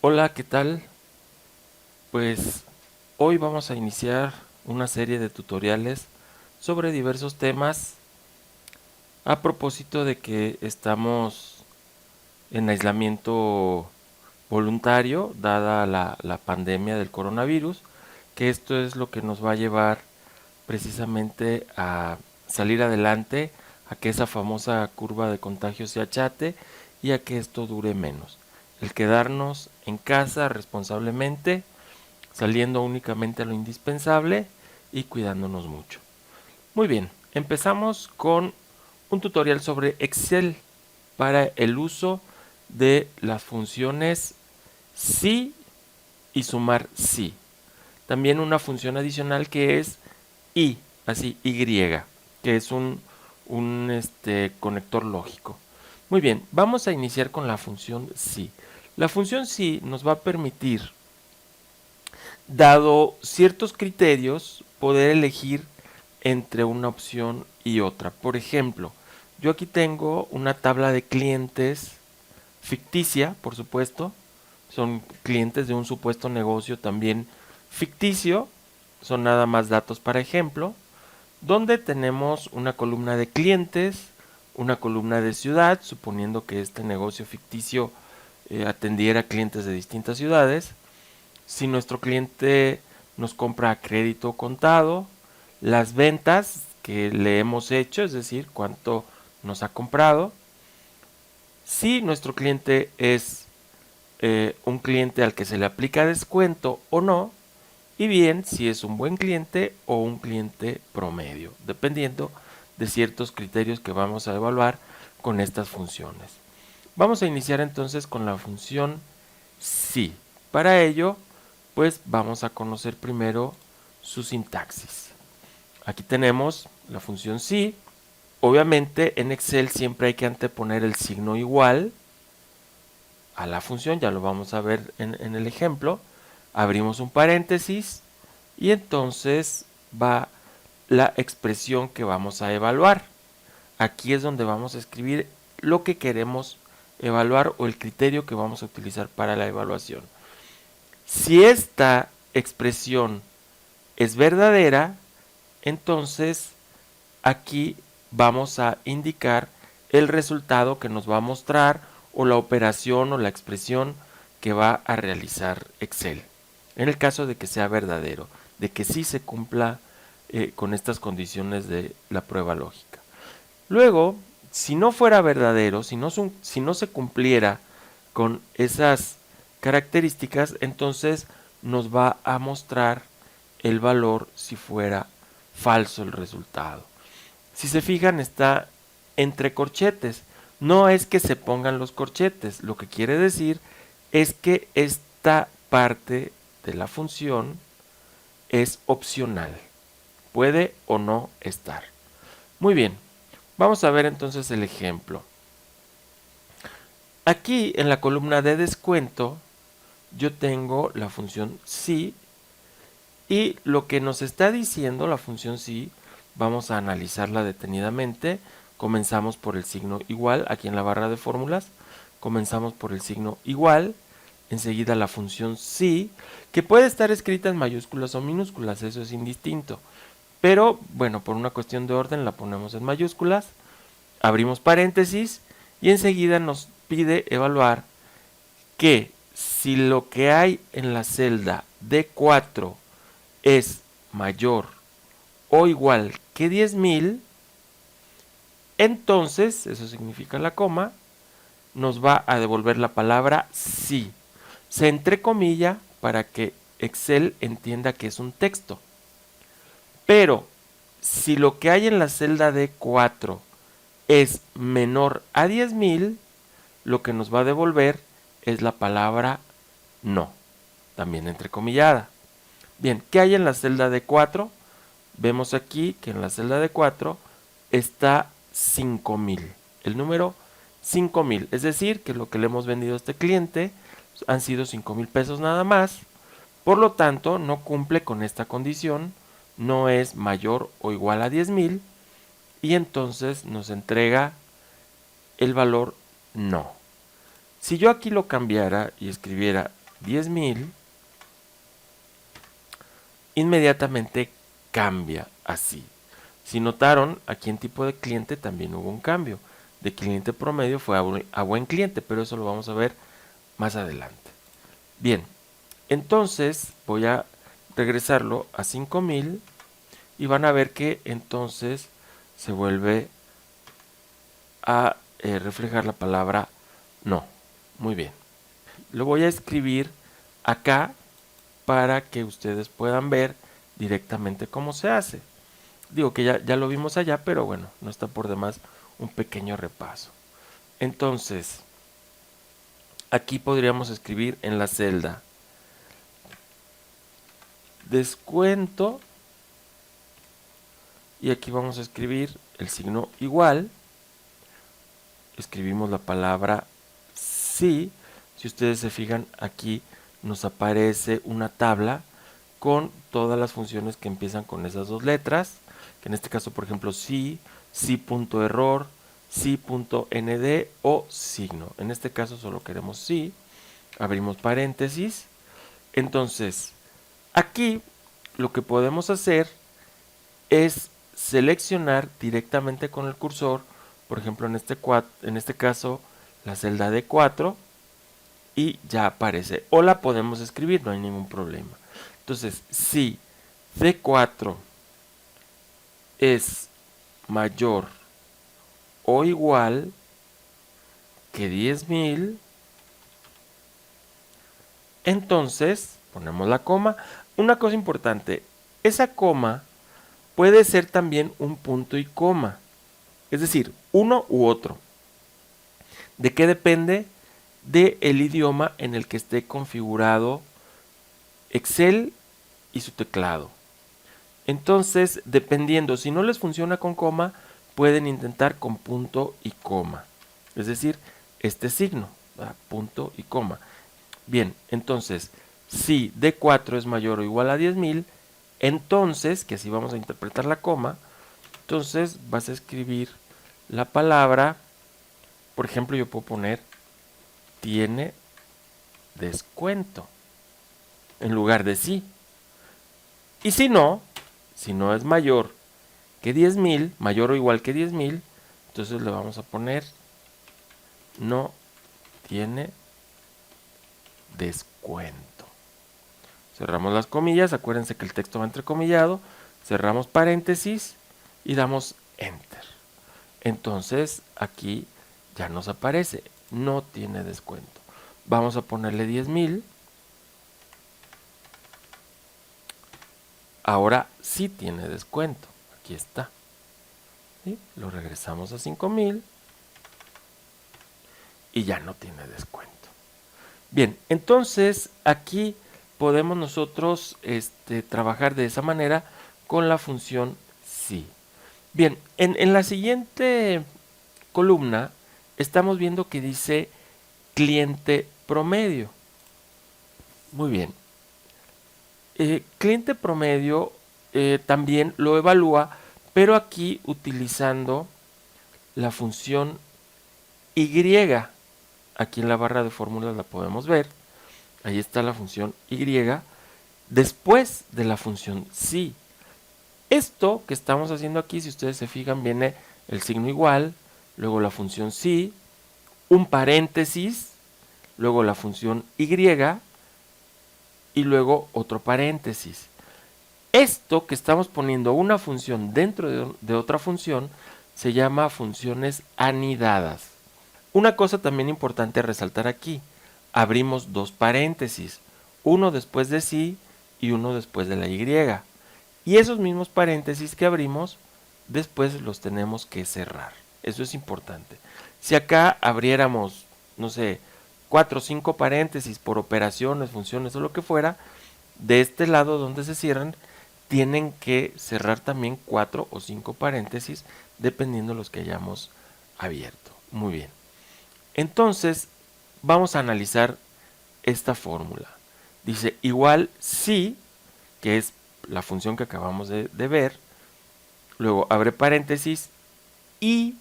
Hola, ¿qué tal? Pues hoy vamos a iniciar una serie de tutoriales sobre diversos temas a propósito de que estamos en aislamiento voluntario dada la pandemia del coronavirus, que esto es lo que nos va a llevar precisamente a salir adelante, a que esa famosa curva de contagio se achate y a que esto dure menos. El quedarnos en casa responsablemente, saliendo únicamente a lo indispensable y cuidándonos mucho. Muy bien, empezamos con un tutorial sobre Excel para el uso de las funciones sí y sumar sí. También una función adicional que es y, así y, que es un conector lógico. Muy bien, vamos a iniciar con la función sí. La función sí nos va a permitir, dado ciertos criterios, poder elegir entre una opción y otra. Por ejemplo, yo aquí tengo una tabla de clientes ficticia, por supuesto. Son clientes de un supuesto negocio también ficticio. Son nada más datos para ejemplo. Donde tenemos una columna de clientes, una columna de ciudad, suponiendo que este negocio ficticio atendiera clientes de distintas ciudades. Si nuestro cliente nos compra a crédito contado, las ventas que le hemos hecho, es decir, cuánto nos ha comprado. Si nuestro cliente es un cliente al que se le aplica descuento o no, y bien si es un buen cliente o un cliente promedio, dependiendo de ciertos criterios que vamos a evaluar con estas funciones. Vamos a iniciar entonces con la función sí. Para ello, pues vamos a conocer primero su sintaxis. Aquí tenemos la función sí. Obviamente en Excel siempre hay que anteponer el signo igual a la función, ya lo vamos a ver en el ejemplo. Abrimos un paréntesis y entonces va la expresión que vamos a evaluar. Aquí es donde vamos a escribir lo que queremos evaluar o el criterio que vamos a utilizar para la evaluación. Si esta expresión es verdadera, entonces aquí vamos a indicar el resultado que nos va a mostrar o la operación o la expresión que va a realizar Excel. En el caso de que sea verdadero, de que sí se cumpla con estas condiciones de la prueba lógica. Luego, si no fuera verdadero, si no se cumpliera con esas características, entonces nos va a mostrar el valor si fuera falso el resultado. Si se fijan, está entre corchetes. No es que se pongan los corchetes, lo que quiere decir es que esta parte de la función es opcional. Puede o no estar. Muy bien, vamos a ver entonces el ejemplo. Aquí en la columna de descuento yo tengo la función sí y lo que nos está diciendo la función sí, vamos a analizarla detenidamente. Comenzamos por el signo igual, aquí en la barra de fórmulas, comenzamos por el signo igual, enseguida la función sí, que puede estar escrita en mayúsculas o minúsculas, eso es indistinto. Pero bueno, por una cuestión de orden la ponemos en mayúsculas, abrimos paréntesis y enseguida nos pide evaluar que si lo que hay en la celda D4 es mayor o igual que 10.000, entonces, eso significa la coma, nos va a devolver la palabra sí. Se entrecomilla para que Excel entienda que es un texto. Pero si lo que hay en la celda D4 es menor a 10.000, lo que nos va a devolver es la palabra no, también entrecomillada. Bien, ¿qué hay en la celda D4? Vemos aquí que en la celda D4 está 5.000, el número 5.000, es decir, que lo que le hemos vendido a este cliente han sido 5.000 pesos nada más, por lo tanto no cumple con esta condición, no es mayor o igual a 10.000 y entonces nos entrega el valor no. Si yo aquí lo cambiara y escribiera 10,000, inmediatamente cambia así. Si notaron, aquí en tipo de cliente también hubo un cambio. De cliente promedio fue a buen cliente, pero eso lo vamos a ver más adelante. Bien, entonces voy a regresarlo a 5,000 y van a ver que entonces se vuelve a reflejar la palabra no. Muy bien. Lo voy a escribir acá para que ustedes puedan ver directamente cómo se hace. Digo que ya lo vimos allá, pero bueno, no está por demás un pequeño repaso. Entonces, aquí podríamos escribir en la celda descuento y aquí vamos a escribir el signo igual. Escribimos la palabra sí. Si ustedes se fijan, aquí nos aparece una tabla con todas las funciones que empiezan con esas dos letras, que en este caso, por ejemplo, sí, sí.error, sí.nd o signo. En este caso solo queremos sí, abrimos paréntesis. Entonces, aquí lo que podemos hacer es seleccionar directamente con el cursor, por ejemplo en este caso la celda D4, y ya aparece, o la podemos escribir, no hay ningún problema. Entonces, si D4 es mayor o igual que 10,000, entonces ponemos la coma. Una cosa importante, esa coma puede ser también un punto y coma, es decir, uno u otro. ¿De qué depende? Del idioma en el que esté configurado Excel y su teclado. Entonces, dependiendo, si no les funciona con coma, pueden intentar con punto y coma. Es decir, este signo, ¿verdad? Punto y coma. Bien, entonces, si D4 es mayor o igual a 10,000, entonces, que así vamos a interpretar la coma, entonces vas a escribir la palabra, por ejemplo, yo puedo poner tiene descuento en lugar de sí. Y si no es mayor que 10,000, mayor o igual que 10,000, entonces le vamos a poner no tiene descuento. Cerramos las comillas, acuérdense que el texto va entrecomillado, cerramos paréntesis y damos enter. Entonces aquí ya nos aparece, no tiene descuento. Vamos a ponerle 10,000. Ahora sí tiene descuento. Aquí está. ¿Sí? Lo regresamos a 5,000 y ya no tiene descuento. Bien, entonces aquí podemos nosotros trabajar de esa manera con la función sí. Bien, en la siguiente columna estamos viendo que dice cliente promedio. Muy bien. Cliente promedio también lo evalúa, pero aquí utilizando la función Y. Aquí en la barra de fórmulas la podemos ver. Ahí está la función Y después de la función sí. Esto que estamos haciendo aquí, si ustedes se fijan, viene el signo igual, luego la función sí, un paréntesis, luego la función Y y luego otro paréntesis. Esto que estamos poniendo una función dentro de otra función se llama funciones anidadas. Una cosa también importante a resaltar aquí, abrimos dos paréntesis, uno después de sí y uno después de la Y. Y esos mismos paréntesis que abrimos, después los tenemos que cerrar. Eso es importante. Si acá abriéramos, no sé, 4 o 5 paréntesis por operaciones, funciones o lo que fuera, de este lado donde se cierran, tienen que cerrar también 4 o 5 paréntesis, dependiendo de los que hayamos abierto. Muy bien. Entonces, vamos a analizar esta fórmula. Dice igual sí, que es la función que acabamos de ver, luego abre paréntesis y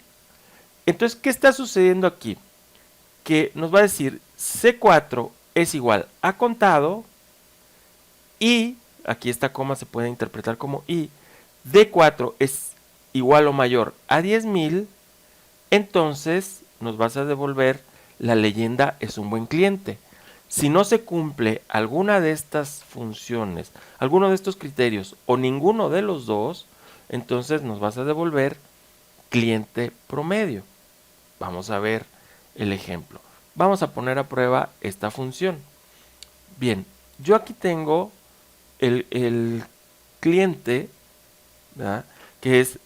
entonces, ¿qué está sucediendo aquí? Que nos va a decir C4 es igual a contado y, aquí esta coma se puede interpretar como y, D4 es igual o mayor a 10,000, entonces nos vas a devolver la leyenda es un buen cliente. Si no se cumple alguna de estas funciones, alguno de estos criterios o ninguno de los dos, entonces nos vas a devolver cliente promedio. Vamos a ver el ejemplo. Vamos a poner a prueba esta función. Bien, yo aquí tengo el cliente, ¿verdad?, que es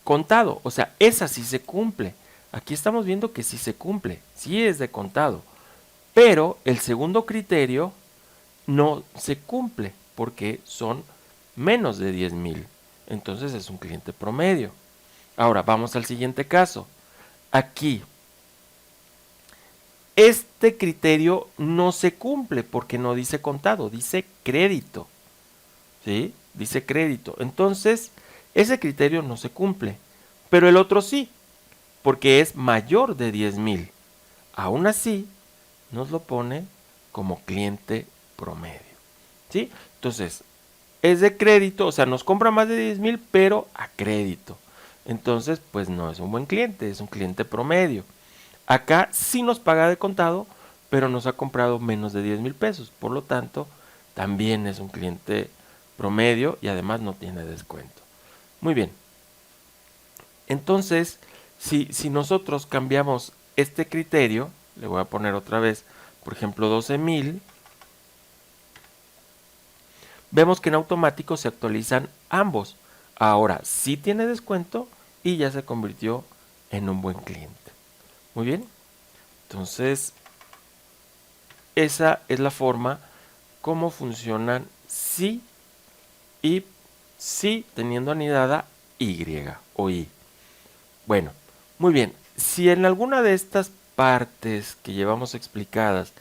contado, o sea, esa sí se cumple. Aquí estamos viendo que sí se cumple, sí es de contado, pero el segundo criterio no se cumple porque son menos de 10,000. Entonces es un cliente promedio. Ahora vamos al siguiente caso. Aquí, este criterio no se cumple porque no dice contado, dice crédito. ¿Sí? Dice crédito. Entonces, ese criterio no se cumple. Pero el otro sí, porque es mayor de 10,000. Aún así, nos lo pone como cliente promedio. ¿Sí? Entonces, es de crédito, o sea, nos compra más de 10,000, pero a crédito. Entonces, pues no es un buen cliente, es un cliente promedio. Acá sí nos paga de contado, pero nos ha comprado menos de 10,000 pesos. Por lo tanto, también es un cliente promedio y además no tiene descuento. Muy bien. Entonces, si nosotros cambiamos este criterio, le voy a poner otra vez, por ejemplo, 12,000, vemos que en automático se actualizan ambos. Ahora sí tiene descuento y ya se convirtió en un buen cliente. Muy bien. Entonces, esa es la forma como funcionan sí y sí teniendo anidada y o i. Bueno, muy bien. Si en alguna de estas partes que llevamos explicadas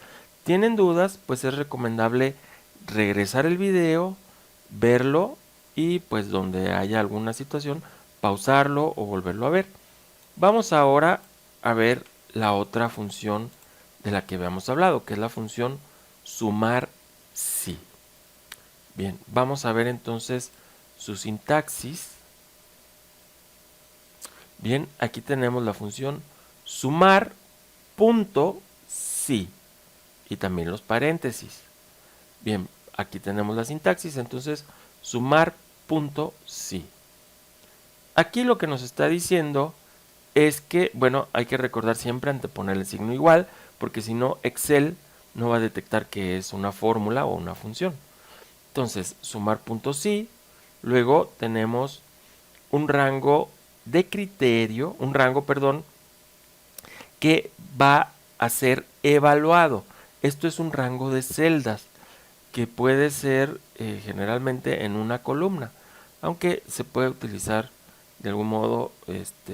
tienen dudas, pues es recomendable regresar el video, verlo y pues donde haya alguna situación, pausarlo o volverlo a ver. Vamos ahora a ver la otra función de la que habíamos hablado, que es la función sumar sí. Bien, vamos a ver entonces su sintaxis. Bien, aquí tenemos la función sumar punto sí y también los paréntesis. Bien, aquí tenemos la sintaxis, entonces sumar punto sí. Aquí lo que nos está diciendo es que, bueno, hay que recordar siempre anteponer el signo igual, porque si no, Excel no va a detectar que es una fórmula o una función. Entonces, sumar punto sí, luego tenemos un rango de criterio, un rango, perdón, que va a ser evaluado. Esto es un rango de celdas que puede ser generalmente en una columna, aunque se puede utilizar de algún modo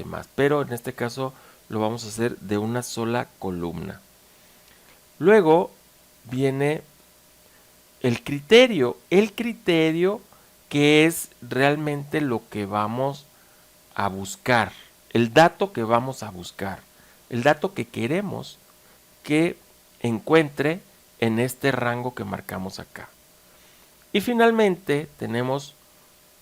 más, pero en este caso lo vamos a hacer de una sola columna. Luego viene el criterio que es realmente lo que vamos a buscar, el dato que vamos a buscar, el dato que queremos que encuentre en este rango que marcamos acá. Y finalmente tenemos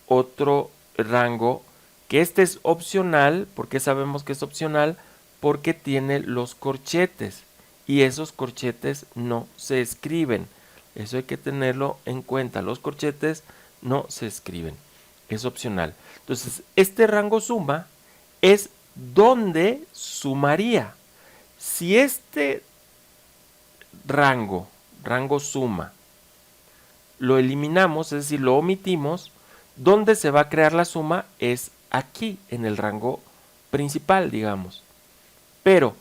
otro rango que este es opcional. ¿Por qué sabemos que es opcional? Porque tiene los corchetes y esos corchetes no se escriben. Eso hay que tenerlo en cuenta. Los corchetes no se escriben. Es opcional. Entonces, este rango suma es donde sumaría. Si este rango suma, lo eliminamos, es decir, lo omitimos, donde se va a crear la suma es aquí, en el rango principal, digamos. Pero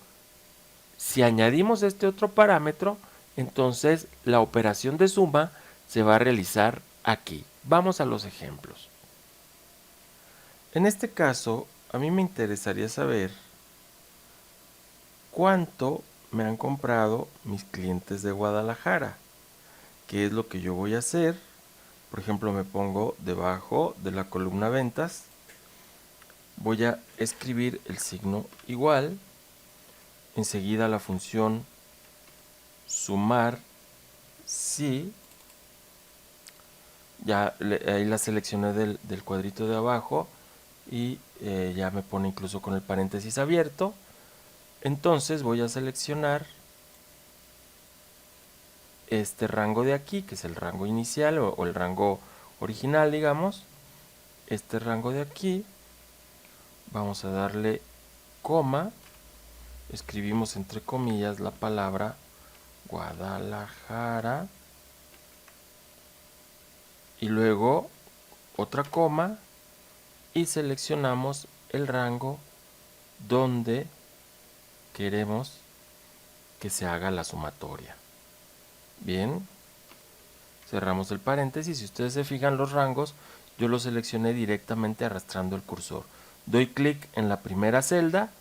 si añadimos este otro parámetro, entonces la operación de suma se va a realizar aquí. Vamos a los ejemplos. En este caso, a mí me interesaría saber cuánto me han comprado mis clientes de Guadalajara. ¿Qué es lo que yo voy a hacer? Por ejemplo, me pongo debajo de la columna ventas. Voy a escribir el signo igual. Enseguida la función sumar sí. Ya ahí la seleccioné del cuadrito de abajo y ya me pone incluso con el paréntesis abierto. Entonces voy a seleccionar este rango de aquí, que es el rango inicial o el rango original, digamos. Este rango de aquí, vamos a darle coma, escribimos entre comillas la palabra Guadalajara y luego otra coma y seleccionamos el rango donde queremos que se haga la sumatoria. Bien, cerramos el paréntesis. Si ustedes se fijan, los rangos yo los seleccioné directamente arrastrando el cursor. Doy clic en la primera celda,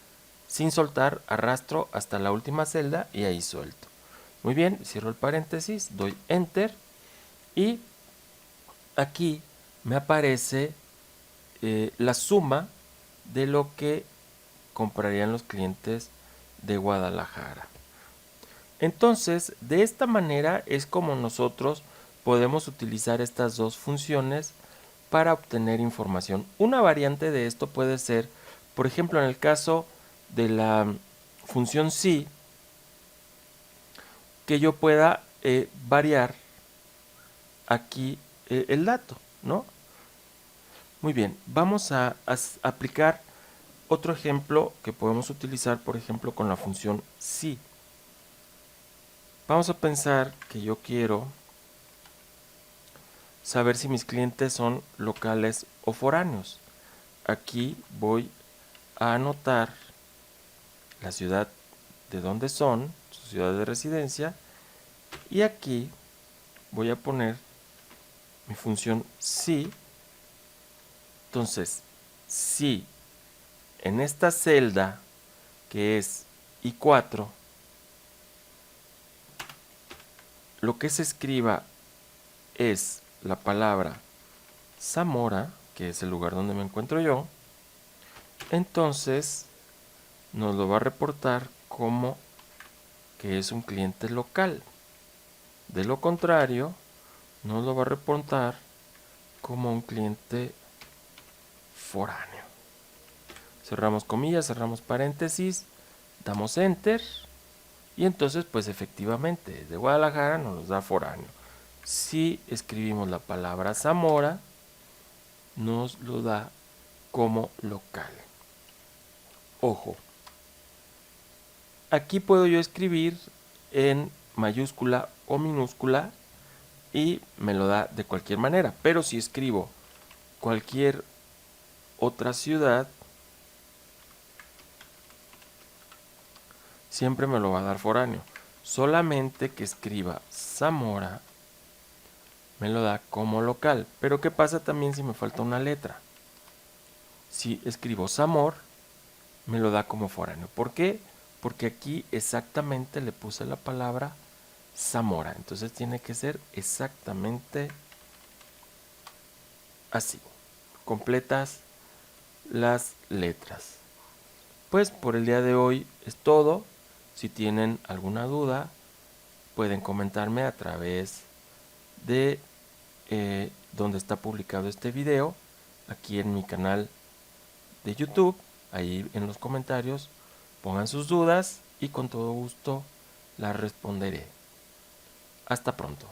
sin soltar, arrastro hasta la última celda y ahí suelto. Muy bien, cierro el paréntesis, doy enter y aquí me aparece la suma de lo que comprarían los clientes de Guadalajara. Entonces, de esta manera es como nosotros podemos utilizar estas dos funciones para obtener información. Una variante de esto puede ser, por ejemplo, en el caso de la función sí, que yo pueda variar aquí el dato, ¿no? Muy bien, vamos a aplicar otro ejemplo que podemos utilizar, por ejemplo, con la función sí. Vamos a pensar que yo quiero saber si mis clientes son locales o foráneos. Aquí voy a anotar la ciudad de donde son, su ciudad de residencia, y aquí voy a poner mi función si. Entonces, si en esta celda que es I4, lo que se escriba es la palabra Zamora, que es el lugar donde me encuentro yo, entonces nos lo va a reportar como que es un cliente local. De lo contrario, nos lo va a reportar como un cliente foráneo. Cerramos comillas, cerramos paréntesis, damos enter y entonces pues efectivamente de Guadalajara nos da foráneo. Si escribimos la palabra Zamora, nos lo da como local. Ojo, aquí puedo yo escribir en mayúscula o minúscula y me lo da de cualquier manera, pero si escribo cualquier otra ciudad, siempre me lo va a dar foráneo. Solamente que escriba Zamora me lo da como local. Pero ¿qué pasa también si me falta una letra? Si escribo Zamor, me lo da como foráneo. ¿Por qué? Porque aquí exactamente le puse la palabra Zamora. Entonces tiene que ser exactamente así. Completas las letras. Pues por el día de hoy es todo. Si tienen alguna duda, pueden comentarme a través de donde está publicado este video, aquí en mi canal de YouTube. Ahí en los comentarios pongan sus dudas y con todo gusto las responderé. Hasta pronto.